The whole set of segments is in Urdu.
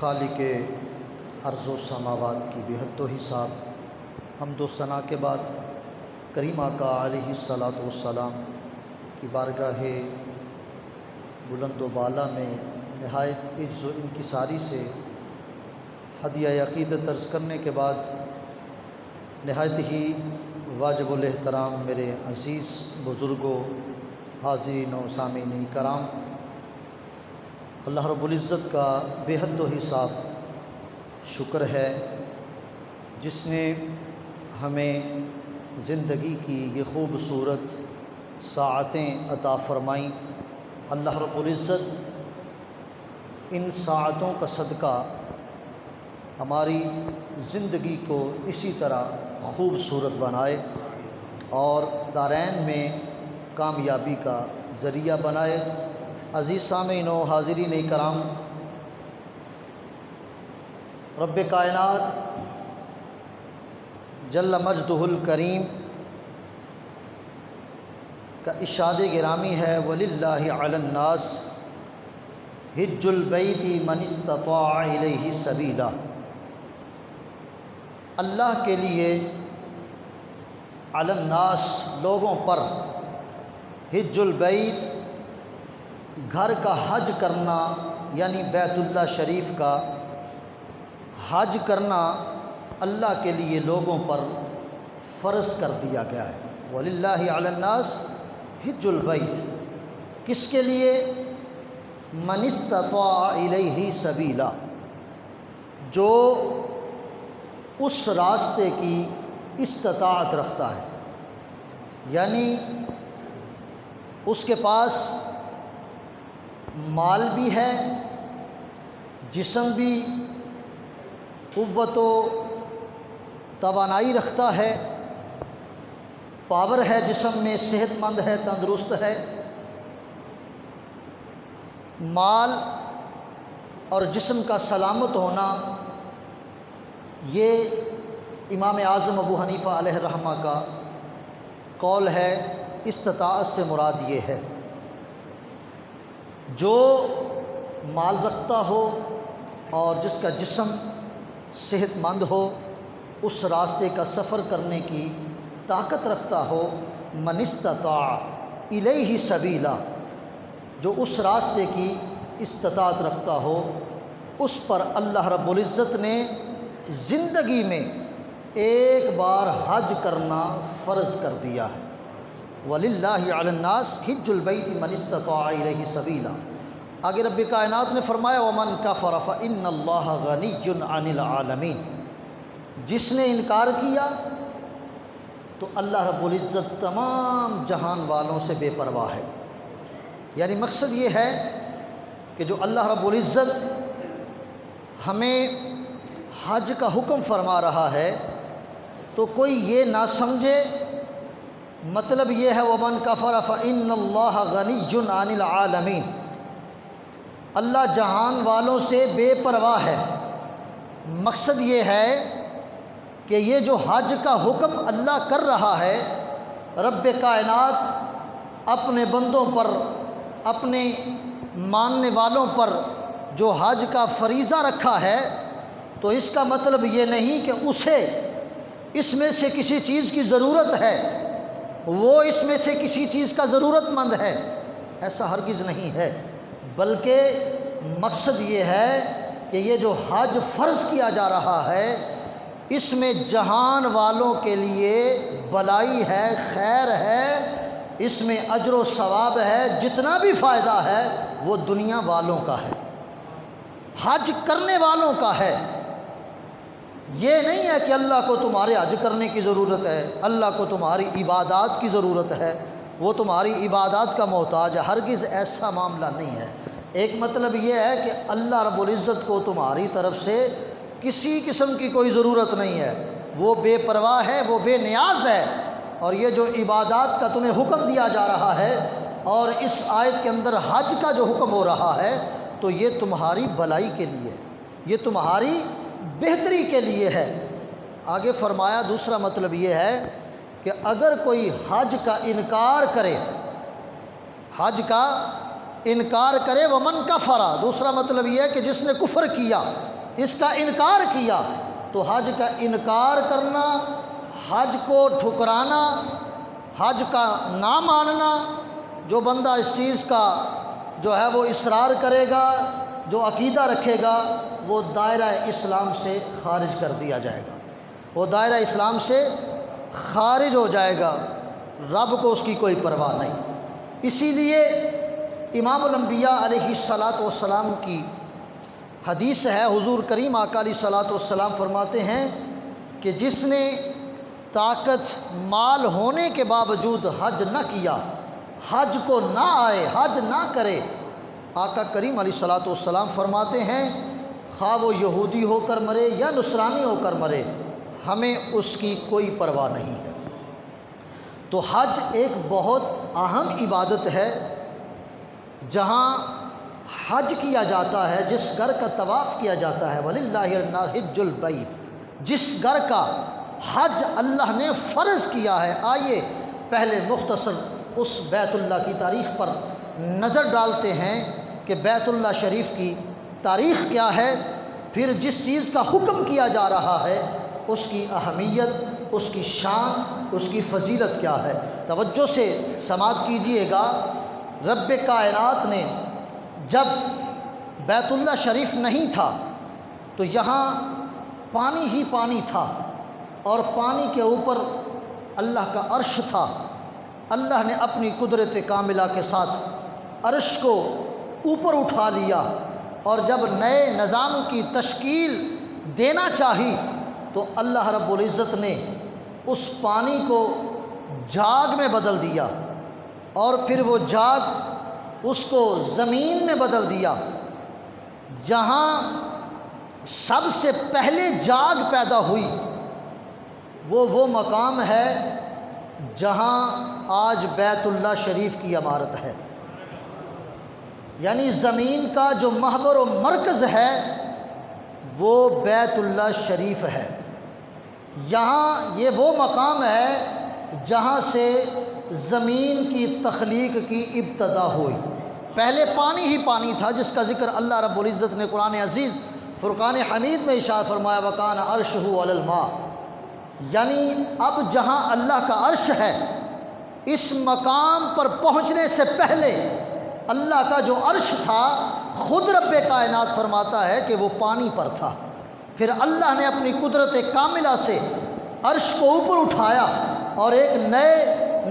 خالق ارض و سماوات کی بے حد و حساب حمد و ثنا کے بعد کریم آقا علیہ الصلاۃ والسلام کی بارگاہ بلند و بالا میں نہایت عجز و انکساری سے ہدیہ عقیدت عرض کرنے کے بعد نہایت ہی واجب الاحترام میرے عزیز بزرگوں، حاضرین و سامعین کرام، اللہ رب العزت کا بے حد و حساب شکر ہے جس نے ہمیں زندگی کی یہ خوبصورت ساعتیں عطا فرمائیں۔ اللہ رب العزت ان ساعتوں کا صدقہ ہماری زندگی کو اسی طرح خوبصورت بنائے اور دارین میں کامیابی کا ذریعہ بنائے۔ عزیز سامعین و حاضرین کرام، رب کائنات جل مجدہ الکریم کا ارشاد گرامی ہے، وَلِلَّهِ عَلَى النَّاسِ حِجُّ الْبَيْتِ مَنِ اسْتَطَاعَ إِلَيْهِ سَبِيلًا۔ اللہ کے لیے علی الناس لوگوں پر حج البیت گھر کا حج کرنا یعنی بیت اللہ شریف کا حج کرنا اللہ کے لیے لوگوں پر فرض کر دیا گیا ہے۔ وَلِلَّهِ عَلَى النَّاسِ حِجُّ الْبَيْتِ کس کے لیے؟ مَنِ اسْتَطَاعَ إِلَيْهِ سَبِيلًا، جو اس راستے کی استطاعت رکھتا ہے، یعنی اس کے پاس مال بھی ہے، جسم بھی قوت و توانائی رکھتا ہے، پاور ہے جسم میں، صحت مند ہے، تندرست ہے۔ مال اور جسم کا سلامت ہونا یہ امام اعظم ابو حنیفہ علیہ الرحمہ کا قول ہے۔ استطاعت سے مراد یہ ہے جو مال رکھتا ہو اور جس کا جسم صحت مند ہو، اس راستے کا سفر کرنے کی طاقت رکھتا ہو۔ من استطاع الیہ سبیلا، جو اس راستے کی استطاعت رکھتا ہو، اس پر اللہ رب العزت نے زندگی میں ایک بار حج کرنا فرض کر دیا ہے۔ وَلِلَّهِ عَلَى النَّاسِ حِجُّ الْبَيْتِ مَنِ اسْتَطَاعَ إِلَيْهِ سَبِيلًا۔ آگے رب کائنات نے فرمایا وَمَنْ كَفَرَ فَإِنَّ اللَّهَ غَنِيٌّ عَنِ الْعَالَمِينَ، جس نے انکار کیا تو اللہ رب العزت تمام جہان والوں سے بے پرواہ ہے۔ یعنی مقصد یہ ہے کہ جو اللہ رب العزت ہمیں حج کا حکم فرما رہا ہے تو کوئی یہ نہ سمجھے، مطلب یہ ہے وَمَنْ كَفَرَ فَإِنَّ اللَّهَ غَنِيٌّ عَنِ الْعَالَمِينَ، اللہ جہان والوں سے بے پرواہ ہے۔ مقصد یہ ہے کہ یہ جو حج کا حکم اللہ کر رہا ہے، رب کائنات اپنے بندوں پر، اپنے ماننے والوں پر جو حج کا فریضہ رکھا ہے، تو اس کا مطلب یہ نہیں کہ اسے اس میں سے کسی چیز کی ضرورت ہے، وہ اس میں سے کسی چیز کا ضرورت مند ہے، ایسا ہرگز نہیں ہے، بلکہ مقصد یہ ہے کہ یہ جو حج فرض کیا جا رہا ہے، اس میں جہان والوں کے لیے بلائی ہے، خیر ہے، اس میں اجر و ثواب ہے، جتنا بھی فائدہ ہے وہ دنیا والوں کا ہے، حج کرنے والوں کا ہے۔ یہ نہیں ہے کہ اللہ کو تمہارے حج کرنے کی ضرورت ہے، اللہ کو تمہاری عبادات کی ضرورت ہے، وہ تمہاری عبادات کا محتاج ہے، ہرگز ایسا معاملہ نہیں ہے۔ ایک مطلب یہ ہے کہ اللہ رب العزت کو تمہاری طرف سے کسی قسم کی کوئی ضرورت نہیں ہے، وہ بے پرواہ ہے، وہ بے نیاز ہے۔ اور یہ جو عبادات کا تمہیں حکم دیا جا رہا ہے اور اس آیت کے اندر حج کا جو حکم ہو رہا ہے، تو یہ تمہاری بھلائی کے لیے ہے، یہ تمہاری بہتری کے لیے ہے۔ آگے فرمایا دوسرا مطلب یہ ہے کہ اگر کوئی حج کا انکار کرے، حج کا انکار کرے ومن کفر، دوسرا مطلب یہ ہے کہ جس نے کفر کیا، اس کا انکار کیا، تو حج کا انکار کرنا، حج کو ٹھکرانا، حج کا نہ ماننا، جو بندہ اس چیز کا جو ہے وہ اصرار کرے گا، جو عقیدہ رکھے گا، وہ دائرہ اسلام سے خارج کر دیا جائے گا، وہ دائرہ اسلام سے خارج ہو جائے گا، رب کو اس کی کوئی پرواہ نہیں۔ اسی لیے امام الانبیاء علیہ الصلاۃ والسلام کی حدیث ہے، حضور کریم آقا علیہ الصلاۃ والسلام فرماتے ہیں کہ جس نے طاقت مال ہونے کے باوجود حج نہ کیا، حج کو نہ آئے، حج نہ کرے، آقا کریم علیہ الصلاۃ والسلام فرماتے ہیں خواہ وہ یہودی ہو کر مرے یا نصرانی ہو کر مرے، ہمیں اس کی کوئی پرواہ نہیں ہے۔ تو حج ایک بہت اہم عبادت ہے، جہاں حج کیا جاتا ہے، جس گھر کا طواف کیا جاتا ہے، وَلِلَّهِ حِجُّ الْبَيْتِ، جس گھر کا حج اللہ نے فرض کیا ہے۔ آئیے پہلے مختصر اس بیت اللہ کی تاریخ پر نظر ڈالتے ہیں کہ بیت اللہ شریف کی تاریخ کیا ہے، پھر جس چیز کا حکم کیا جا رہا ہے اس کی اہمیت، اس کی شان، اس کی فضیلت کیا ہے۔ توجہ سے سماعت کیجئے گا، رب کائنات نے جب بیت اللہ شریف نہیں تھا تو یہاں پانی ہی پانی تھا، اور پانی کے اوپر اللہ کا عرش تھا۔ اللہ نے اپنی قدرت کاملہ کے ساتھ عرش کو اوپر اٹھا لیا، اور جب نئے نظام کی تشکیل دینا چاہی تو اللہ رب العزت نے اس پانی کو جھاگ میں بدل دیا، اور پھر وہ جھاگ اس کو زمین میں بدل دیا۔ جہاں سب سے پہلے جھاگ پیدا ہوئی وہ مقام ہے جہاں آج بیت اللہ شریف کی عمارت ہے، یعنی زمین کا جو محور و مرکز ہے وہ بیت اللہ شریف ہے۔ یہاں یہ وہ مقام ہے جہاں سے زمین کی تخلیق کی ابتدا ہوئی۔ پہلے پانی ہی پانی تھا، جس کا ذکر اللہ رب العزت نے قرآن عزیز فرقان حمید میں ارشاد فرمایا وَكَانَ عَرْشُهُ عَلَى الْمَاءِ، یعنی اب جہاں اللہ کا عرش ہے، اس مقام پر پہنچنے سے پہلے اللہ کا جو عرش تھا خود رب کائنات فرماتا ہے کہ وہ پانی پر تھا۔ پھر اللہ نے اپنی قدرت کاملہ سے عرش کو اوپر اٹھایا اور ایک نئے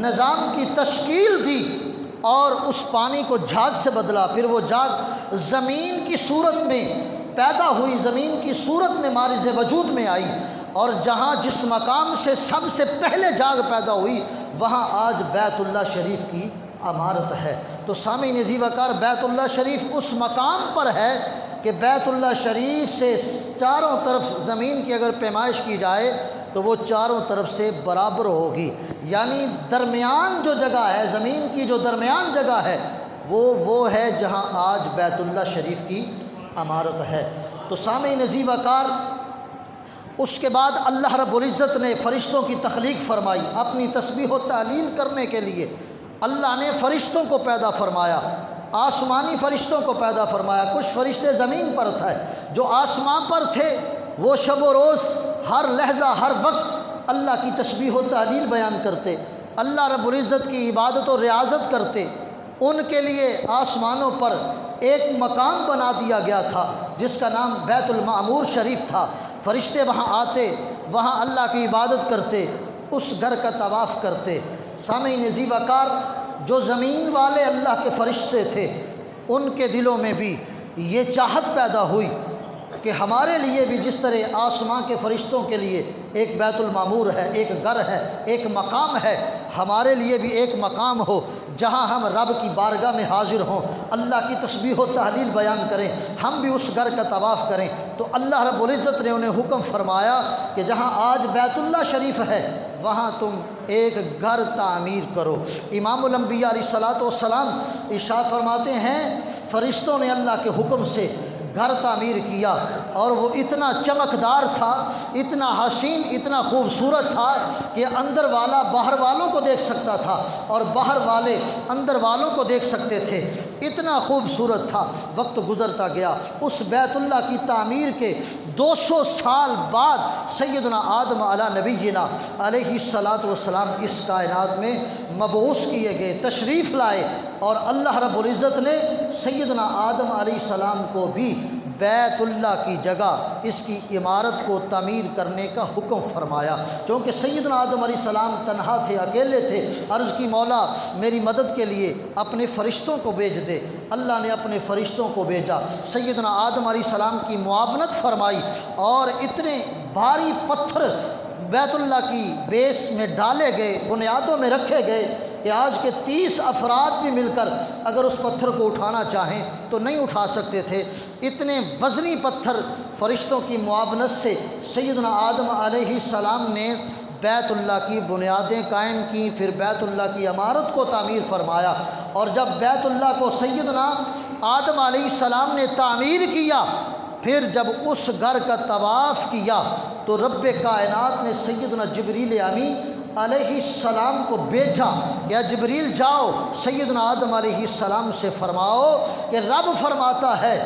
نظام کی تشکیل دی، اور اس پانی کو جھاگ سے بدلا۔ پھر وہ جھاگ زمین کی صورت میں پیدا ہوئی، زمین کی صورت میں مارز وجود میں آئی، اور جہاں جس مقام سے سب سے پہلے جھاگ پیدا ہوئی وہاں آج بیت اللہ شریف کی عمارت ہے۔ تو سامعین عزیز وقار، بیت اللہ شریف اس مقام پر ہے کہ بیت اللہ شریف سے چاروں طرف زمین کی اگر پیمائش کی جائے تو وہ چاروں طرف سے برابر ہوگی، یعنی درمیان جو جگہ ہے، زمین کی جو درمیان جگہ ہے وہ ہے جہاں آج بیت اللہ شریف کی عمارت ہے۔ تو سامعین عزیز وقار، اس کے بعد اللہ رب العزت نے فرشتوں کی تخلیق فرمائی اپنی تسبیح و تعلیل کرنے کے لیے۔ اللہ نے فرشتوں کو پیدا فرمایا، آسمانی فرشتوں کو پیدا فرمایا۔ کچھ فرشتے زمین پر تھے، جو آسمان پر تھے وہ شب و روز ہر لحظہ ہر وقت اللہ کی تسبیح و تعلیل بیان کرتے، اللہ رب العزت کی عبادت و ریاضت کرتے۔ ان کے لیے آسمانوں پر ایک مقام بنا دیا گیا تھا جس کا نام بیت المعمور شریف تھا۔ فرشتے وہاں آتے، وہاں اللہ کی عبادت کرتے، اس گھر کا طواف کرتے۔ سامعین عزیز وقار، جو زمین والے اللہ کے فرشتے تھے ان کے دلوں میں بھی یہ چاہت پیدا ہوئی کہ ہمارے لیے بھی جس طرح آسمان کے فرشتوں کے لیے ایک بیت المعمور ہے، ایک گھر ہے، ایک مقام ہے، ہمارے لیے بھی ایک مقام ہو جہاں ہم رب کی بارگاہ میں حاضر ہوں، اللہ کی تسبیح و تحلیل بیان کریں، ہم بھی اس گھر کا طواف کریں۔ تو اللہ رب العزت نے انہیں حکم فرمایا کہ جہاں آج بیت اللہ شریف ہے وہاں تم ایک گھر تعمیر کرو۔ امام الانبیاء علیہ الصلاۃ والسلام ارشاد فرماتے ہیں فرشتوں نے اللہ کے حکم سے گھر تعمیر کیا، اور وہ اتنا چمکدار تھا، اتنا حسین، اتنا خوبصورت تھا کہ اندر والا باہر والوں کو دیکھ سکتا تھا اور باہر والے اندر والوں کو دیکھ سکتے تھے، اتنا خوبصورت تھا۔ وقت گزرتا گیا، اس بیت اللہ کی تعمیر کے 200 سال بعد سیدنا آدم علی نبینا علیہ الصلاۃ والسلام اس کائنات میں مبعوث کیے گئے، تشریف لائے، اور اللہ رب العزت نے سیدنا آدم علیہ السلام کو بھی بیت اللہ کی جگہ اس کی عمارت کو تعمیر کرنے کا حکم فرمایا، چونکہ سیدنا آدم علیہ السلام تنہا تھے، اکیلے تھے۔ عرض کی مولا میری مدد کے لیے اپنے فرشتوں کو بھیج دے۔ اللہ نے اپنے فرشتوں کو بھیجا، سیدنا آدم علیہ السلام کی معاونت فرمائی، اور اتنے بھاری پتھر بیت اللہ کی بیس میں ڈالے گئے، بنیادوں میں رکھے گئے کہ آج کے 30 افراد بھی مل کر اگر اس پتھر کو اٹھانا چاہیں تو نہیں اٹھا سکتے تھے۔ اتنے وزنی پتھر فرشتوں کی معاونت سے سیدنا آدم علیہ السلام نے بیت اللہ کی بنیادیں قائم کیں، پھر بیت اللہ کی عمارت کو تعمیر فرمایا، اور جب بیت اللہ کو سیدنا آدم علیہ السلام نے تعمیر کیا، پھر جب اس گھر کا طواف کیا تو رب کائنات نے سیدنا جبریل امین علیہ السلام کو بھیجا کہ جبریل جاؤ سیدنا آدم علیہ السلام سے فرماؤ کہ رب فرماتا ہے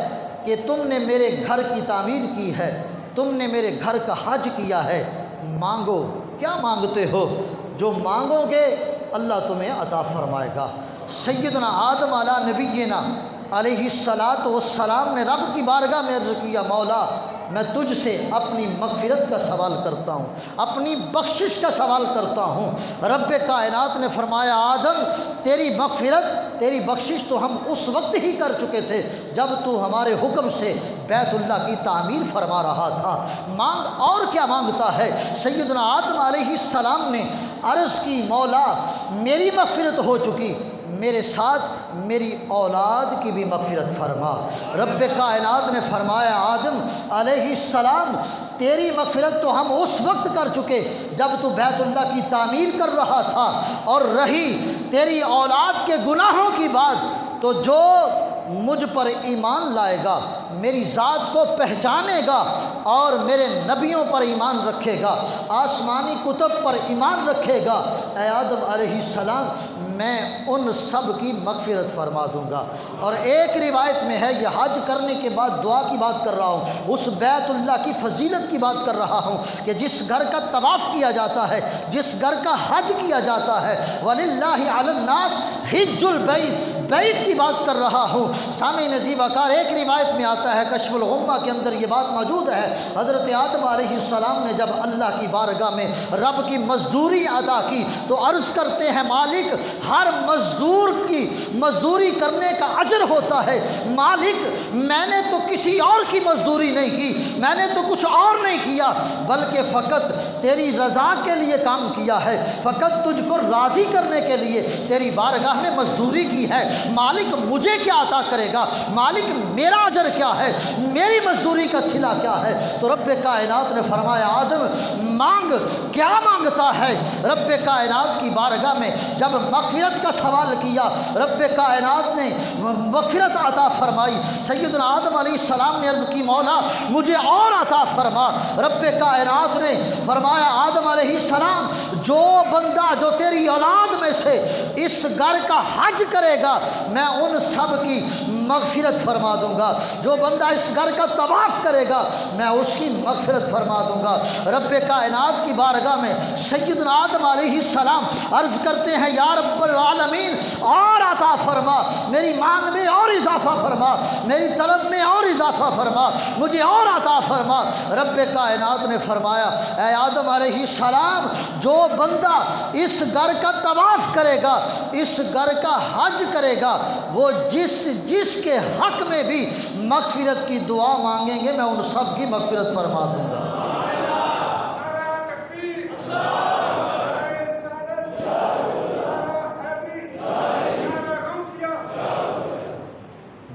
کہ تم نے میرے گھر کی تعمیر کی ہے، تم نے میرے گھر کا حج کیا ہے، مانگو، کیا مانگتے ہو؟ جو مانگو گے اللہ تمہیں عطا فرمائے گا۔ سیدنا آدم علی نبینا علیہ الصلاۃ والسلام نے رب کی بارگاہ میں عرض کیا، مولا میں تجھ سے اپنی مغفرت کا سوال کرتا ہوں، اپنی بخشش کا سوال کرتا ہوں۔ رب کائنات نے فرمایا، آدم تیری مغفرت، تیری بخشش تو ہم اس وقت ہی کر چکے تھے جب تو ہمارے حکم سے بیت اللہ کی تعمیر فرما رہا تھا، مانگ اور کیا مانگتا ہے؟ سیدنا آدم علیہ السلام نے عرض کی، مولا میری مغفرت ہو چکی، میرے ساتھ میری اولاد کی بھی مغفرت فرما۔ رب کائنات نے فرمایا، آدم علیہ السلام تیری مغفرت تو ہم اس وقت کر چکے جب تو بیت اللہ کی تعمیر کر رہا تھا، اور رہی تیری اولاد کے گناہوں کی بات تو جو مجھ پر ایمان لائے گا، میری ذات کو پہچانے گا اور میرے نبیوں پر ایمان رکھے گا، آسمانی کتب پر ایمان رکھے گا، اے آدم علیہ السلام میں ان سب کی مغفرت فرما دوں گا۔ اور ایک روایت میں ہے، یہ حج کرنے کے بعد دعا کی بات کر رہا ہوں، اس بیت اللہ کی فضیلت کی بات کر رہا ہوں کہ جس گھر کا طواف کیا جاتا ہے، جس گھر کا حج کیا جاتا ہے، وَلِلَّهِ عَلَى النَّاسِ حِجُّ الْبَيْتِ، بیت کی بات کر رہا ہوں۔ سامعین عزیز وقار، ایک روایت میں آتا ہے، کشف الغمہ کے اندر یہ بات موجود ہے، حضرت آدم علیہ السلام نے جب اللہ کی بارگاہ میں رب کی مزدوری ادا کی تو عرض کرتے ہیں، مالک ہر مزدور کی مزدوری کرنے کا اجر ہوتا ہے، مالک میں نے تو کسی اور کی مزدوری نہیں کی، میں نے تو کچھ اور نہیں کیا، بلکہ فقط تیری رضا کے لیے کام کیا ہے، فقط تجھ کو راضی کرنے کے لیے تیری بارگاہ میں مزدوری کی ہے، مالک مجھے کیا عطا کرے گا؟ مالک میرا اجر کیا ہے؟ میری مزدوری کا صلہ کیا ہے؟ تو رب کائنات نے فرمایا، آدم مانگ، کیا مانگتا ہے؟ رب کائنات کی بارگاہ میں جب مغفرت کا سوال کیا، رب کائنات نے مغفرت عطا فرمائی۔ سیدنا آدم علیہ السلام نے عرض کی، مولا مجھے اور عطا فرما۔ رب کائنات نے فرمایا، آدم علیہ السلام جو بندہ جو تیری اولاد میں سے اس گھر کا حج کرے گا میں ان سب کی مغفرت فرما دوں گا، جو بندہ اس گھر کا طواف کرے گا میں اس کی مغفرت فرما دوں گا۔ رب کائنات کی بارگاہ میں سیدنا آدم علیہ السلام عرض کرتے ہیں، یا رب العالمین اور عطا فرما، میری مانگ میں اور اضافہ فرما، میری طلب میں اور اضافہ فرما، مجھے اور عطا فرما۔ رب کائنات نے فرمایا، اے آدم علیہ السلام جو بندہ اس گھر کا طواف کرے گا، اس گھر کا حج کرے گا، وہ جس کے حق میں بھی مغفرت کی دعا مانگیں گے میں ان سب کی مغفرت فرما دوں گا۔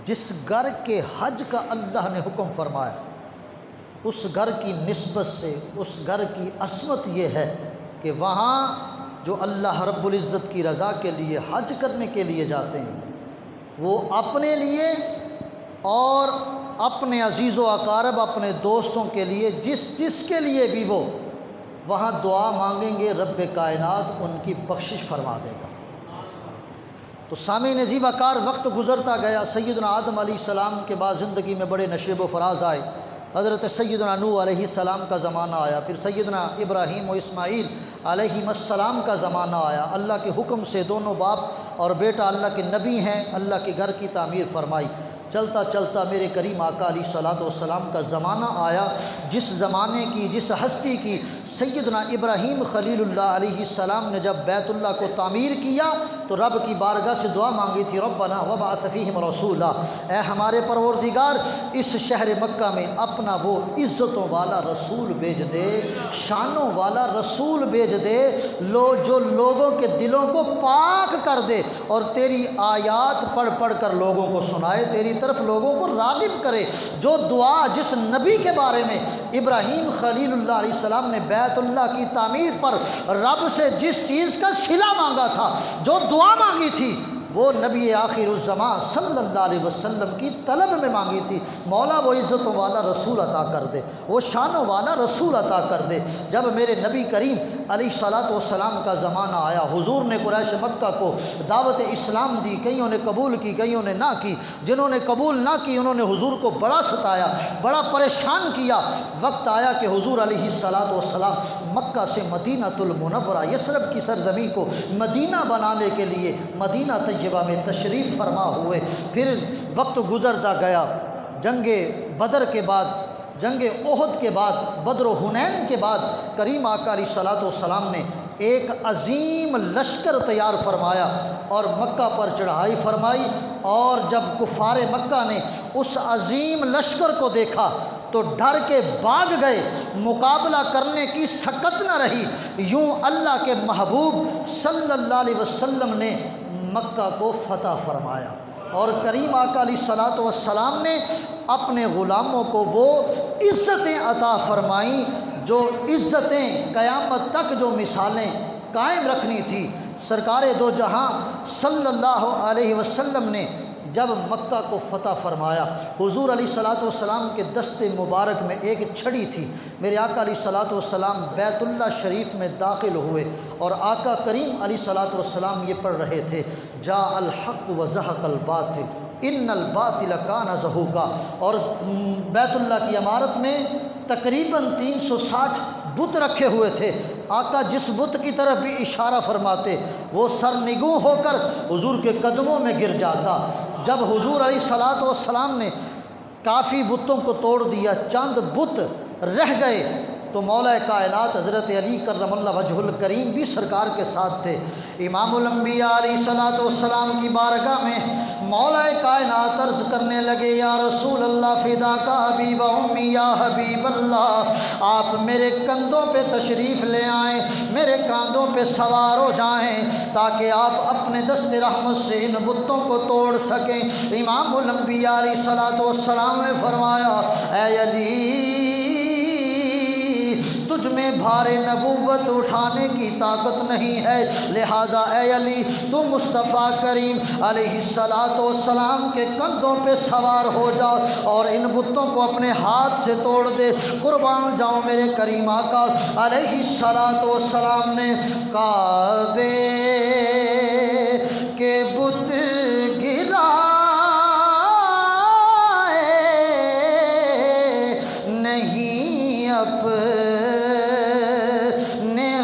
جس گھر کے حج کا اللہ نے حکم فرمایا، اس گھر کی نسبت سے اس گھر کی عظمت یہ ہے کہ وہاں جو اللہ رب العزت کی رضا کے لیے حج کرنے کے لیے جاتے ہیں، وہ اپنے لیے اور اپنے عزیز و اقارب، اپنے دوستوں کے لیے، جس کے لیے بھی وہ وہاں دعا مانگیں گے، رب کائنات ان کی بخشش فرما دے گا۔ تو سامعین عزیز وقار، وقت گزرتا گیا، سیدنا آدم علیہ السلام کے بعد زندگی میں بڑے نشیب و فراز آئے، حضرت سیدنا نوح علیہ السلام کا زمانہ آیا، پھر سیدنا ابراہیم و اسماعیل علیہ السلام کا زمانہ آیا۔ اللہ کے حکم سے دونوں باپ اور بیٹا اللہ کے نبی ہیں، اللہ کے گھر کی تعمیر فرمائی۔ چلتا چلتا میرے کریم آقا علیہ الصلوۃ والسلام کا زمانہ آیا، جس زمانے کی، جس ہستی کی سیدنا ابراہیم خلیل اللہ علیہ السلام نے جب بیت اللہ کو تعمیر کیا تو رب کی بارگاہ سے دعا مانگی تھی، ربنا وابعث فیہم رسولا، اے ہمارے پروردگار اس شہر مکہ میں اپنا وہ عزتوں والا رسول بھیج دے، شانوں والا رسول بھیج دے، جو لوگوں کے دلوں کو پاک کر دے اور تیری آیات پڑھ پڑھ کر لوگوں کو سنائے، تیری طرف لوگوں کو راغب کرے۔ جو دعا جس نبی کے بارے میں ابراہیم خلیل اللہ علیہ السلام نے بیت اللہ کی تعمیر پر رب سے جس چیز کا صلہ مانگا تھا، جو دعا مانگی تھی، وہ نبی آخر الزمان صلی اللہ علیہ وسلم کی طلب میں مانگی تھی، مولا وہ عزتوں والا رسول عطا کر دے، وہ شانوں والا رسول عطا کر دے۔ جب میرے نبی کریم علیہ الصلوۃ والسلام کا زمانہ آیا، حضور نے قریش مکہ کو دعوت اسلام دی، کئیوں نے قبول کی، کئیوں نے نہ کی، جنہوں نے قبول نہ کی انہوں نے حضور کو بڑا ستایا، بڑا پریشان کیا۔ وقت آیا کہ حضور علیہ الصلوۃ والسلام مکہ سے مدینہ المنورہ، یثرب کی سرزمین کو مدینہ بنانے کے لیے مدینہ طیبہ میں تشریف فرما ہوئے۔ پھر وقت گزرتا گیا، جنگ بدر کے بعد، جنگ احد کے بعد، بدر و حنین کے بعد کریم آقا علیہ الصلوۃ والسلام نے ایک عظیم لشکر تیار فرمایا اور مکہ پر چڑھائی فرمائی، اور جب کفار مکہ نے اس عظیم لشکر کو دیکھا تو ڈر کے بھاگ گئے، مقابلہ کرنے کی سکت نہ رہی۔ یوں اللہ کے محبوب صلی اللہ علیہ وسلم نے مکہ کو فتح فرمایا، اور کریم آقا علیہ الصلوۃ والسلام نے اپنے غلاموں کو وہ عزتیں عطا فرمائیں، جو عزتیں قیامت تک جو مثالیں قائم رکھنی تھی۔ سرکار دو جہاں صلی اللہ علیہ وسلم نے جب مکہ کو فتح فرمایا، حضور علیہ الصلوۃ والسلام کے دست مبارک میں ایک چھڑی تھی۔ میرے آقا علیہ الصلوۃ والسلام بیت اللہ شریف میں داخل ہوئے اور آقا کریم علیہ الصلوۃ والسلام یہ پڑھ رہے تھے، جاء الحق وزہق الباطل ان الباطل کان زہوقا، اور بیت اللہ کی عمارت میں تقریباً 360 بت رکھے ہوئے تھے۔ آقا جس بت کی طرف بھی اشارہ فرماتے وہ سرنگوں ہو کر حضور کے قدموں میں گر جاتا۔ جب حضور علیہ الصلوۃ والسلام نے کافی بتوں کو توڑ دیا، چند بت رہ گئے، تو مولا کائنات حضرت علی کرم اللہ وجہ الکریم بھی سرکار کے ساتھ تھے۔ امام الانبیاء علیہ الصلوۃ والسلام کی بارگاہ میں مولا کائنات عرض کرنے لگے، یا رسول اللہ فداک ابی و امی، یا حبیب اللہ آپ میرے کندھوں پہ تشریف لے آئیں، میرے کاندھوں پہ سوار ہو جائیں تاکہ آپ اپنے دست رحمت سے ان بتوں کو توڑ سکیں۔ امام الانبیاء علیہ الصلوۃ والسلام نے فرمایا، اے علی تجھ میں بھار نبوت اٹھانے کی طاقت نہیں ہے، لہٰذا اے علی تو مصطفیٰ کریم علیہ الصلوۃ والسلام کے کندھوں پہ سوار ہو جاؤ اور ان بتوں کو اپنے ہاتھ سے توڑ دے۔ قربان جاؤں میرے کریم آقا علیہ الصلوۃ والسلام نے کعبے کے بت گرا نہیں اپنے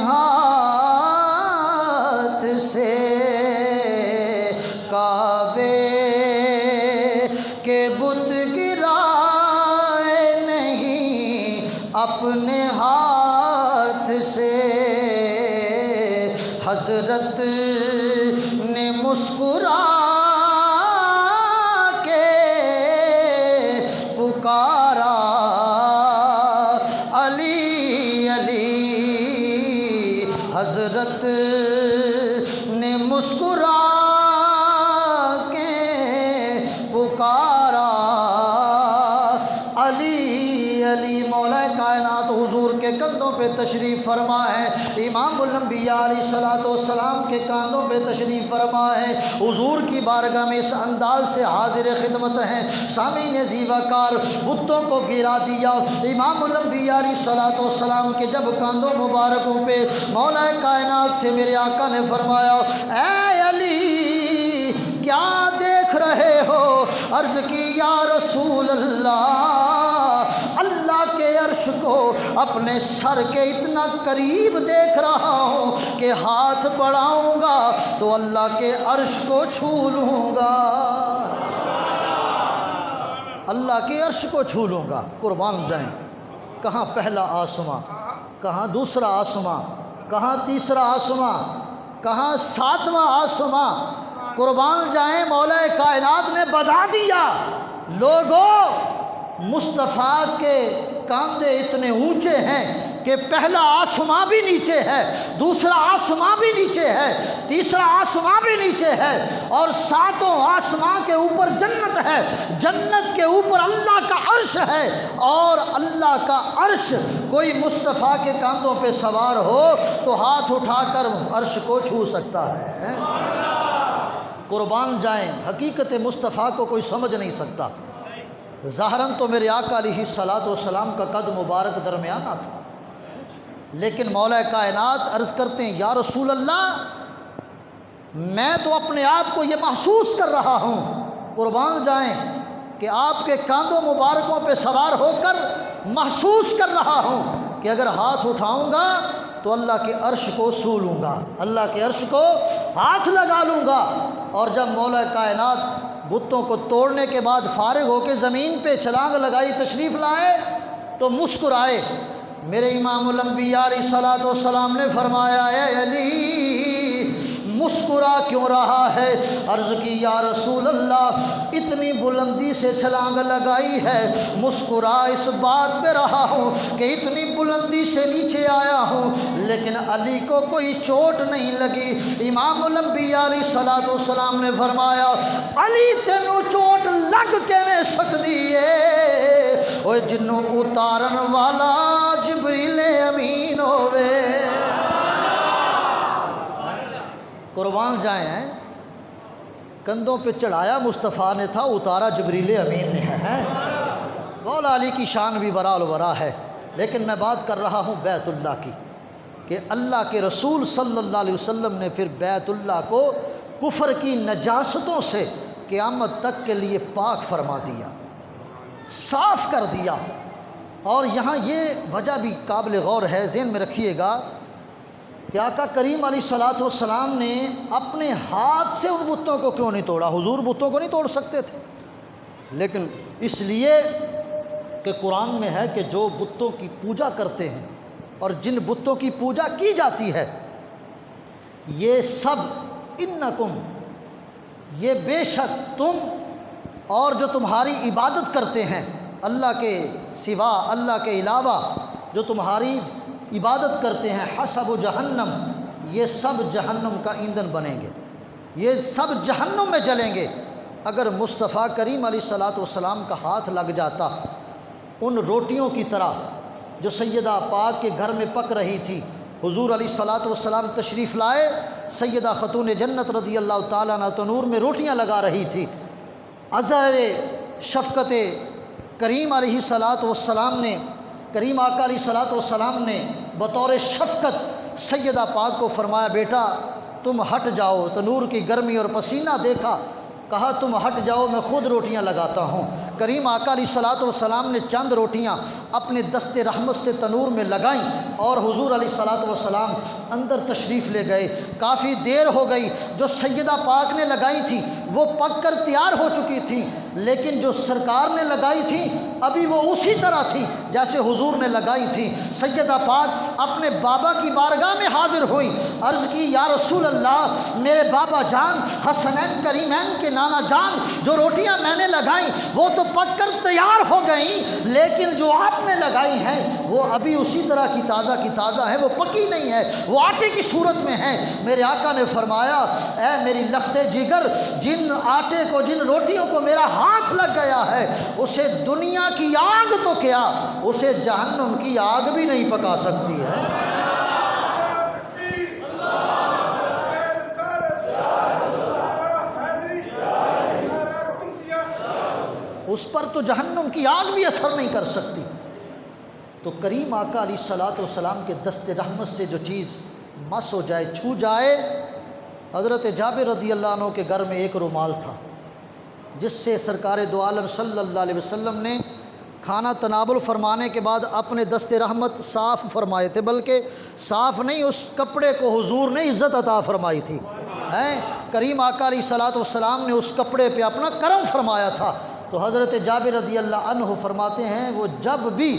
ہاتھ سے، کعبے کے بت گرائے نہیں اپنے ہاتھ سے۔ حضرت نے مسکرا کے پکارا، علی علی، حضرت نے مسکرا کے پکارا، علی علی علی مولا کائنات حضور کے کندھوں پہ تشریف فرما ہے، امام الانبیاء علیہ الصلوۃ والسلام کے کاندھوں پہ تشریف فرما ہے، حضور کی بارگاہ میں اس انداز سے حاضر خدمت ہیں۔ سامعین زیبا کار بتوں کو گرا دیا، امام الانبیاء علیہ الصلوۃ والسلام کے جب کاندھوں مبارکوں پہ مولا کائنات تھے، میرے آقا نے فرمایا اے علی کیا دیکھ رہے ہو؟ عرض کی یا رسول اللہ، اللہ کے عرش کو اپنے سر کے اتنا قریب دیکھ رہا ہوں کہ ہاتھ بڑھاؤں گا تو اللہ کے عرش کو چھو لوں گا، اللہ کے عرش کو چھو لوں گا۔ قربان جائیں، کہاں پہلا آسماں، کہاں دوسرا آسماں، کہاں تیسرا آسماں، کہاں ساتواں آسماں، قربان جائیں مولا کائنات نے بتا دیا لوگوں مصطفیٰ کے کاندھے اتنے اونچے ہیں کہ پہلا آسماں بھی نیچے ہے، دوسرا آسماں بھی نیچے ہے، تیسرا آسماں بھی نیچے ہے، اور ساتوں آسماں کے اوپر جنت ہے، جنت کے اوپر اللہ کا عرش ہے، اور اللہ کا عرش کوئی مصطفیٰ کے کاندھوں پہ سوار ہو تو ہاتھ اٹھا کر عرش کو چھو سکتا ہے۔ قربان جائیں، حقیقت مصطفیٰ کو کوئی سمجھ نہیں سکتا۔ ظاہراً تو میرے آقا علیہ الصلوۃ والسلام کا قد مبارک درمیانہ تھا، لیکن مولا کائنات عرض کرتے ہیں یا رسول اللہ میں تو اپنے آپ کو یہ محسوس کر رہا ہوں، قربان جائیں، کہ آپ کے کاندھوں مبارکوں پہ سوار ہو کر محسوس کر رہا ہوں کہ اگر ہاتھ اٹھاؤں گا تو اللہ کے عرش کو چھو لوں گا، اللہ کے عرش کو ہاتھ لگا لوں گا۔ اور جب مولا کائنات بتوں کو توڑنے کے بعد فارغ ہو کے زمین پہ چھلانگ لگائی تشریف لائے تو مسکرائے۔ میرے امام الانبیاء علیہ الصلوۃ والسلام نے فرمایا اے علی مسکرا کیوں رہا ہے؟ عرض کی یا رسول اللہ اتنی بلندی سے چھلانگ لگائی ہے، مسکرا اس بات پہ رہا ہوں کہ اتنی بلندی سے نیچے آیا ہوں لیکن علی کو کوئی چوٹ نہیں لگی۔ امام الانبیاء علیہ الصلوۃ والسلام نے فرمایا علی تینوں چوٹ لگ کے میں سکدی ہے اوہ جنوں اتارن والا جبریل امین ہووے۔ قربان جائیں ہیں، کندھوں پہ چڑھایا مصطفیٰ نے تھا، اتارا جبریل امین نے ہے۔ مولا علی کی شان بھی ورا الورا ہے، لیکن میں بات کر رہا ہوں بیت اللہ کی، کہ اللہ کے رسول صلی اللہ علیہ وسلم نے پھر بیت اللہ کو کفر کی نجاستوں سے قیامت تک کے لیے پاک فرما دیا، صاف کر دیا۔ اور یہاں یہ وجہ بھی قابل غور ہے، ذہن میں رکھیے گا کہ آقا کریم علیہ الصلوۃ والسلام نے اپنے ہاتھ سے ان بتوں کو کیوں نہیں توڑا؟ حضور بتوں کو نہیں توڑ سکتے تھے، لیکن اس لیے کہ قرآن میں ہے کہ جو بتوں کی پوجا کرتے ہیں اور جن بتوں کی پوجا کی جاتی ہے یہ سب انکم، یہ بے شک تم اور جو تمہاری عبادت کرتے ہیں اللہ کے سوا، اللہ کے علاوہ جو تمہاری عبادت کرتے ہیں، حسب جہنم، یہ سب جہنم کا ایندھن بنیں گے، یہ سب جہنم میں جلیں گے۔ اگر مصطفیٰ کریم علیہ الصلوۃ والسلام کا ہاتھ لگ جاتا ان روٹیوں کی طرح جو سیدہ پاک کے گھر میں پک رہی تھی، حضور علیہ الصلوۃ والسلام تشریف لائے، سیدہ خاتون جنت رضی اللہ تعالیٰ عنہا تنور میں روٹیاں لگا رہی تھی، اظہر شفقت کریم علیہ الصلوۃ والسلام نے، کریم آقا علیہ الصلوۃ والسلام نے بطور شفقت سیدہ پاک کو فرمایا بیٹا تم ہٹ جاؤ، تنور کی گرمی اور پسینہ دیکھا، کہا تم ہٹ جاؤ میں خود روٹیاں لگاتا ہوں۔ کریم آقا علیہ الصلوۃ والسلام نے چند روٹیاں اپنے دست رحمت سے تنور میں لگائیں اور حضور علیہ الصلوۃ والسلام اندر تشریف لے گئے۔ کافی دیر ہو گئی، جو سیدہ پاک نے لگائی تھی وہ پک کر تیار ہو چکی تھی، لیکن جو سرکار نے لگائی تھی ابھی وہ اسی طرح تھی جیسے حضور نے لگائی تھی۔ سیدہ پاک اپنے بابا کی بارگاہ میں حاضر ہوئی، عرض کی یا رسول اللہ میرے بابا جان حسنین کریمین کے نانا جان جو روٹیاں میں نے لگائیں وہ تو پک کر تیار ہو گئیں، لیکن جو آپ نے لگائی ہیں وہ ابھی اسی طرح کی تازہ ہے، وہ پکی نہیں ہے، وہ آٹے کی صورت میں ہے۔ میرے آقا نے فرمایا اے میری لخت جگر، جن آٹے کو، جن روٹیوں کو میرا ہاتھ لگ گیا ہے اسے دنیا کی آگ تو کیا اسے جہنم کی آگ بھی نہیں پکا سکتی ہے۔ اس پر تو جہنم کی آگ بھی اثر نہیں کر سکتی۔ تو کریم آقا علیہ الصلوۃ والسلام کے دست رحمت سے جو چیز مس ہو جائے، چھو جائے، حضرت جابر رضی اللہ عنہ کے گھر میں ایک رومال تھا جس سے سرکار دو عالم صلی اللہ علیہ وسلم نے کھانا تناول فرمانے کے بعد اپنے دست رحمت صاف فرمائے تھے، بلکہ صاف نہیں، اس کپڑے کو حضور نے عزت عطا فرمائی تھی۔ کریم آقا علیہ الصلوۃ والسلام نے اس کپڑے پہ اپنا کرم فرمایا تھا۔ تو حضرت جابر رضی اللہ عنہ فرماتے ہیں وہ جب بھی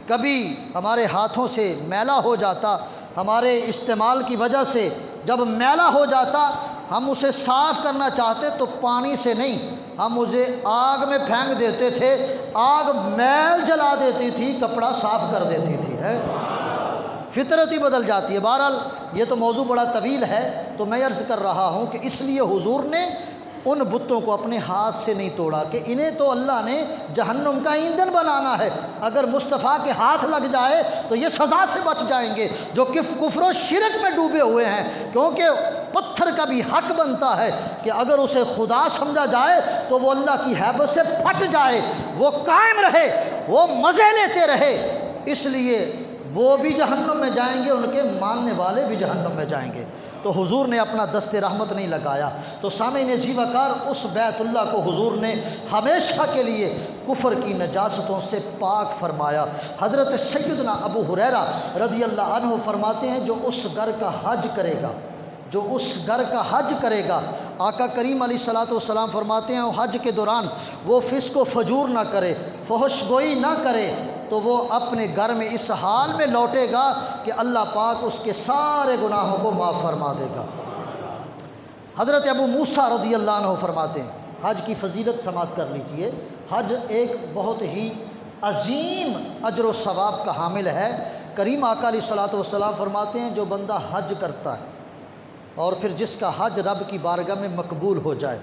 کبھی ہمارے ہاتھوں سے میلا ہو جاتا، ہمارے استعمال کی وجہ سے جب میلا ہو جاتا، ہم اسے صاف کرنا چاہتے تو پانی سے نہیں، ہم اسے آگ میں پھینک دیتے تھے، آگ میل جلا دیتی تھی، کپڑا صاف کر دیتی تھی۔ فطرت ہی بدل جاتی ہے۔ بہرحال یہ تو موضوع بڑا طویل ہے، تو میں عرض کر رہا ہوں کہ اس لیے حضور نے ان بتوں کو اپنے ہاتھ سے نہیں توڑا کہ انہیں تو اللہ نے جہنم کا ایندھن بنانا ہے، اگر مصطفیٰ کے ہاتھ لگ جائے تو یہ سزا سے بچ جائیں گے جو کفر و شرک میں ڈوبے ہوئے ہیں، کیونکہ پتھر کا بھی حق بنتا ہے کہ اگر اسے خدا سمجھا جائے تو وہ اللہ کی ہیبت سے پھٹ جائے، وہ قائم رہے، وہ مزے لیتے رہے، اس لیے وہ بھی جہنم میں جائیں گے، ان کے ماننے والے بھی جہنم میں جائیں گے۔ تو حضور نے اپنا دست رحمت نہیں لگایا۔ تو سامعین زی وقار، اس بیت اللہ کو حضور نے ہمیشہ کے لیے کفر کی نجاستوں سے پاک فرمایا۔ حضرت سیدنا ابو ہریرہ رضی اللہ عنہ فرماتے ہیں جو اس گھر کا حج کرے گا، جو اس گھر کا حج کرے گا، آقا کریم علیہ الصلوۃ والسلام فرماتے ہیں حج کے دوران وہ فسق و فجور نہ کرے، فحش گوئی نہ کرے، تو وہ اپنے گھر میں اس حال میں لوٹے گا کہ اللہ پاک اس کے سارے گناہوں کو معاف فرما دے گا۔ حضرت ابو موسیٰ رضی اللہ عنہ فرماتے ہیں، حج کی فضیلت سماعت کر لیجئے، حج ایک بہت ہی عظیم اجر و ثواب کا حامل ہے۔ کریم آقا علیہ الصلوۃ والسلام فرماتے ہیں جو بندہ حج کرتا ہے اور پھر جس کا حج رب کی بارگاہ میں مقبول ہو جائے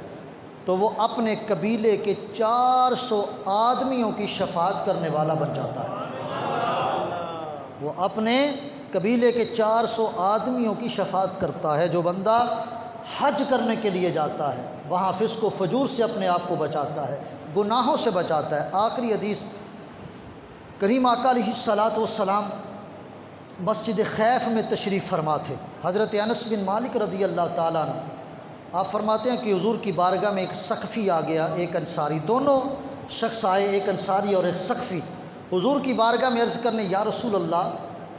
تو وہ اپنے قبیلے کے 400 آدمیوں کی شفاعت کرنے والا بن جاتا ہے۔ وہ اپنے قبیلے کے 400 آدمیوں کی شفاعت کرتا ہے۔ جو بندہ حج کرنے کے لیے جاتا ہے، وہاں فسق و فجور سے اپنے آپ کو بچاتا ہے، گناہوں سے بچاتا ہے۔ آخری حدیث، کریم آقا علیہ الصلوۃ والسلام مسجد خیف میں تشریف فرما تھے۔ حضرت انس بن مالک رضی اللہ تعالیٰ عنہ آپ فرماتے ہیں کہ حضور کی بارگاہ میں ایک سقفی آ گیا، ایک انصاری، دونوں شخص آئے، ایک انصاری اور ایک سقفی، حضور کی بارگاہ میں عرض کرنے یا رسول اللہ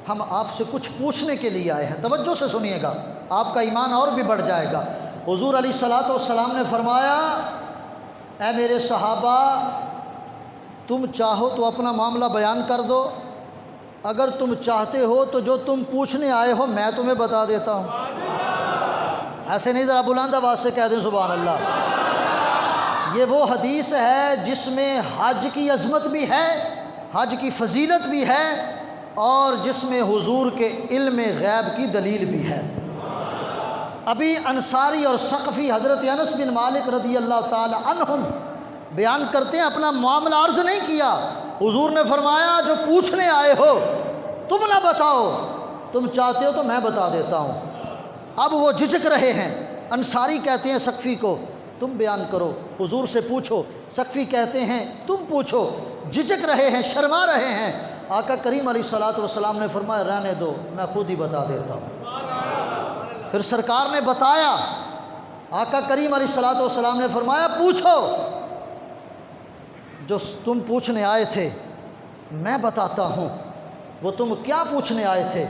ہم آپ سے کچھ پوچھنے کے لیے آئے ہیں، توجہ سے سنیے گا، آپ کا ایمان اور بھی بڑھ جائے گا۔ حضور علیہ الصلوۃ والسلام نے فرمایا اے میرے صحابہ تم چاہو تو اپنا معاملہ بیان کر دو، اگر تم چاہتے ہو تو جو تم پوچھنے آئے ہو میں تمہیں بتا دیتا ہوں۔ ایسے نہیں، ذرا بلند آواز سے کہہ دیں سبحان اللہ۔ یہ وہ حدیث ہے جس میں حج کی عظمت بھی ہے، حج کی فضیلت بھی ہے، اور جس میں حضور کے علم غیب کی دلیل بھی ہے۔ ابھی انصاری اور سقفی حضرت انس بن مالک رضی اللہ تعالی عنہم بیان کرتے ہیں اپنا معاملہ عرض نہیں کیا، حضور نے فرمایا جو پوچھنے آئے ہو تم نہ بتاؤ، تم چاہتے ہو تو میں بتا دیتا ہوں۔ اب وہ جھجک رہے ہیں، انصاری کہتے ہیں سقفی کو تم بیان کرو، حضور سے پوچھو، سقفی کہتے ہیں تم پوچھو، جھجک رہے ہیں، شرما رہے ہیں۔ آقا کریم علیہ الصلوۃ والسلام نے فرمایا رہنے دو میں خود ہی بتا دیتا ہوں۔ پھر سرکار نے بتایا، آقا کریم علیہ الصلوۃ والسلام نے فرمایا پوچھو، جو تم پوچھنے آئے تھے میں بتاتا ہوں۔ وہ تم کیا پوچھنے آئے تھے؟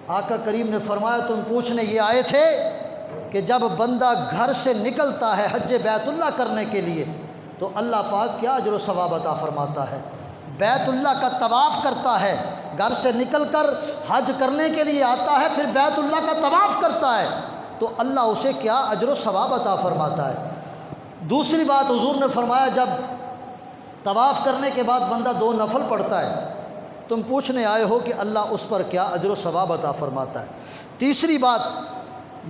آقا کریم نے فرمایا تم پوچھنے یہ آئے تھے کہ جب بندہ گھر سے نکلتا ہے حج بیت اللہ کرنے کے لیے تو اللہ پاک کیا اجر و ثواب عطا فرماتا ہے۔ بیت اللہ کا طواف کرتا ہے، گھر سے نکل کر حج کرنے کے لیے آتا ہے، پھر بیت اللہ کا طواف کرتا ہے تو اللہ اسے کیا اجر و ثواب عطا فرماتا ہے۔ دوسری بات حضور نے فرمایا جب طواف کرنے کے بعد بندہ 2 نفل پڑھتا ہے، تم پوچھنے آئے ہو کہ اللہ اس پر کیا اجر و ثواب عطا فرماتا ہے۔ تیسری بات،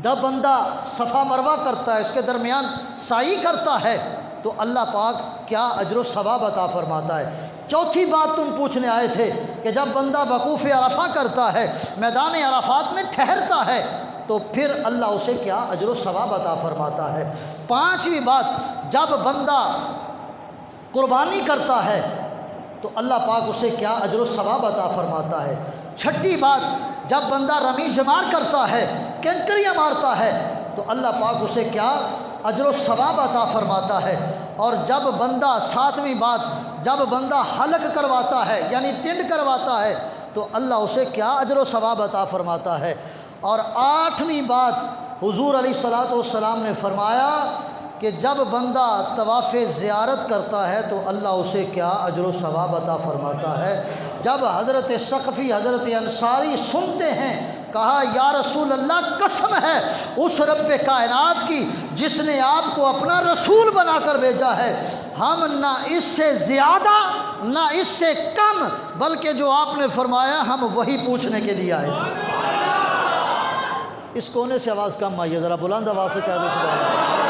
جب بندہ صفا مروہ کرتا ہے، اس کے درمیان سعی کرتا ہے تو اللہ پاک کیا اجر و ثواب عطا فرماتا ہے۔ چوتھی بات تم پوچھنے آئے تھے کہ جب بندہ وقوف عرفہ کرتا ہے، میدان عرفات میں ٹھہرتا ہے، تو پھر اللہ اسے کیا اجر و ثواب عطا فرماتا ہے۔ پانچویں بات، جب بندہ قربانی کرتا ہے تو اللہ پاک اسے کیا اجر و ثواب عطا فرماتا ہے۔ چھٹی بات، جب بندہ رمی جمار کرتا ہے، کینکریاں مارتا ہے، تو اللہ پاک اسے کیا اجر و ثواب عطا فرماتا ہے۔ اور جب بندہ، ساتویں بات، جب بندہ حلق کرواتا ہے یعنی ٹنڈ کرواتا ہے تو اللہ اسے کیا اجر و ثواب عطا فرماتا ہے۔ اور آٹھویں بات، حضور علیہ الصلوۃ والسلام نے فرمایا کہ جب بندہ طواف زیارت کرتا ہے تو اللہ اسے کیا اجر و ثواب عطا فرماتا ہے۔ جب حضرت ثقفی، حضرت انصاری سنتے ہیں، کہا یا رسول اللہ، قسم ہے اس رب کائنات کی جس نے آپ کو اپنا رسول بنا کر بھیجا ہے، ہم نہ اس سے زیادہ نہ اس سے کم، بلکہ جو آپ نے فرمایا ہم وہی پوچھنے کے لیے آئے تھے۔ اس کونے سے آواز کم آئی ہے، ذرا بلند آواز سے کہہ دو سبحان اللہ۔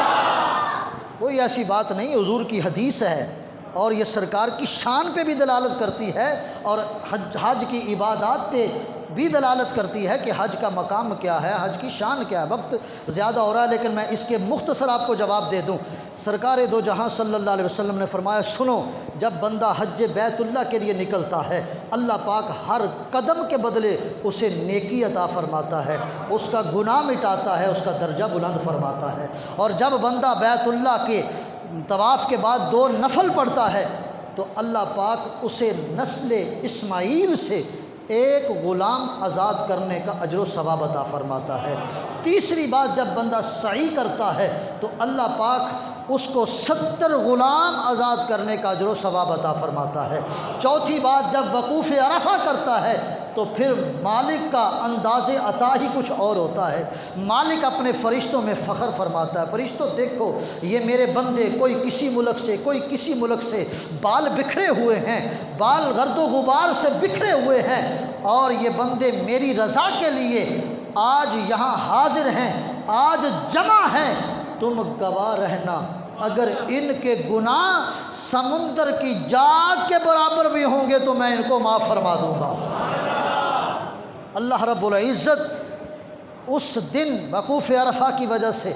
کوئی ایسی بات نہیں، حضور کی حدیث ہے اور یہ سرکار کی شان پہ بھی دلالت کرتی ہے اور حج کی عبادات پہ بھی دلالت کرتی ہے کہ حج کا مقام کیا ہے، حج کی شان کیا ہے۔ وقت زیادہ ہو رہا ہے لیکن میں اس کے مختصر آپ کو جواب دے دوں۔ سرکار دو جہاں صلی اللہ علیہ وسلم نے فرمایا، سنو، جب بندہ حج بیت اللہ کے لیے نکلتا ہے، اللہ پاک ہر قدم کے بدلے اسے نیکی عطا فرماتا ہے، اس کا گناہ مٹاتا ہے، اس کا درجہ بلند فرماتا ہے۔ اور جب بندہ بیت اللہ کے طواف کے بعد 2 نفل پڑھتا ہے تو اللہ پاک اسے نسل اسماعیل سے ایک غلام آزاد کرنے کا اجر و ثواب عطا فرماتا ہے۔ تیسری بات، جب بندہ سعی کرتا ہے تو اللہ پاک اس کو 70 غلام آزاد کرنے کا اجر و ثواب عطا فرماتا ہے۔ چوتھی بات، جب وقوف عرفہ کرتا ہے تو پھر مالک کا انداز عطا ہی کچھ اور ہوتا ہے۔ مالک اپنے فرشتوں میں فخر فرماتا ہے، فرشتوں دیکھو یہ میرے بندے کوئی کسی ملک سے کوئی کسی ملک سے بال بکھرے ہوئے ہیں، بال گرد و غبار سے بکھرے ہوئے ہیں، اور یہ بندے میری رضا کے لیے آج یہاں حاضر ہیں، آج جمع ہیں، تم گواہ رہنا اگر ان کے گناہ سمندر کی جاگ کے برابر بھی ہوں گے تو میں ان کو معاف فرما دوں گا۔ اللہ رب العزت اس دن وقوف عرفہ کی وجہ سے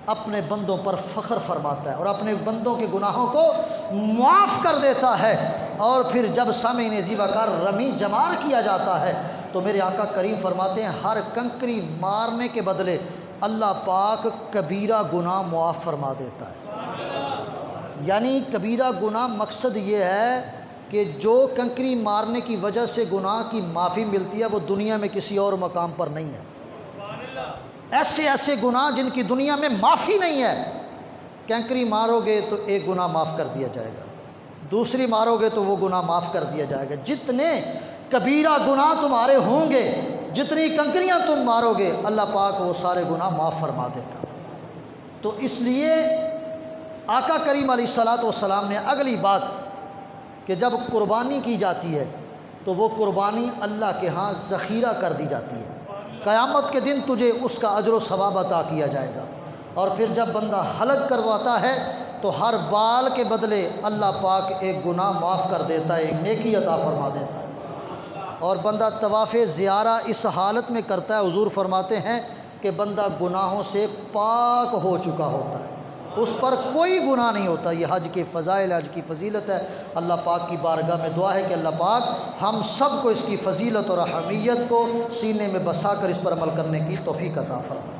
اپنے بندوں پر فخر فرماتا ہے اور اپنے بندوں کے گناہوں کو معاف کر دیتا ہے۔ اور پھر جب سامعین عزیز وقار رمی جمار کیا جاتا ہے تو میرے آقا کریم فرماتے ہیں ہر کنکری مارنے کے بدلے اللہ پاک کبیرہ گناہ معاف فرما دیتا ہے۔ یعنی کبیرہ گناہ مقصد یہ ہے کہ جو کنکری مارنے کی وجہ سے گناہ کی معافی ملتی ہے وہ دنیا میں کسی اور مقام پر نہیں ہے۔ ایسے ایسے گناہ جن کی دنیا میں معافی نہیں ہے، کنکری مارو گے تو ایک گناہ معاف کر دیا جائے گا، دوسری مارو گے تو وہ گناہ معاف کر دیا جائے گا۔ جتنے کبیرہ گناہ تمہارے ہوں گے، جتنی کنکریاں تم مارو گے، اللہ پاک وہ سارے گناہ معاف فرما دے گا۔ تو اس لیے آقا کریم علیہ الصلوۃ والسلام نے اگلی بات کہ جب قربانی کی جاتی ہے تو وہ قربانی اللہ کے ہاں ذخیرہ کر دی جاتی ہے، قیامت کے دن تجھے اس کا اجر و ثواب عطا کیا جائے گا۔ اور پھر جب بندہ حلق کرواتا ہے تو ہر بال کے بدلے اللہ پاک ایک گناہ معاف کر دیتا ہے، ایک نیکی عطا فرما دیتا ہے۔ اور بندہ طواف زیارہ اس حالت میں کرتا ہے، حضور فرماتے ہیں کہ بندہ گناہوں سے پاک ہو چکا ہوتا ہے، اس پر کوئی گناہ نہیں ہوتا۔ یہ حج کے فضائل، حج کی فضیلت ہے۔ اللہ پاک کی بارگاہ میں دعا ہے کہ اللہ پاک ہم سب کو اس کی فضیلت اور اہمیت کو سینے میں بسا کر اس پر عمل کرنے کی توفیق عطا فرمائے۔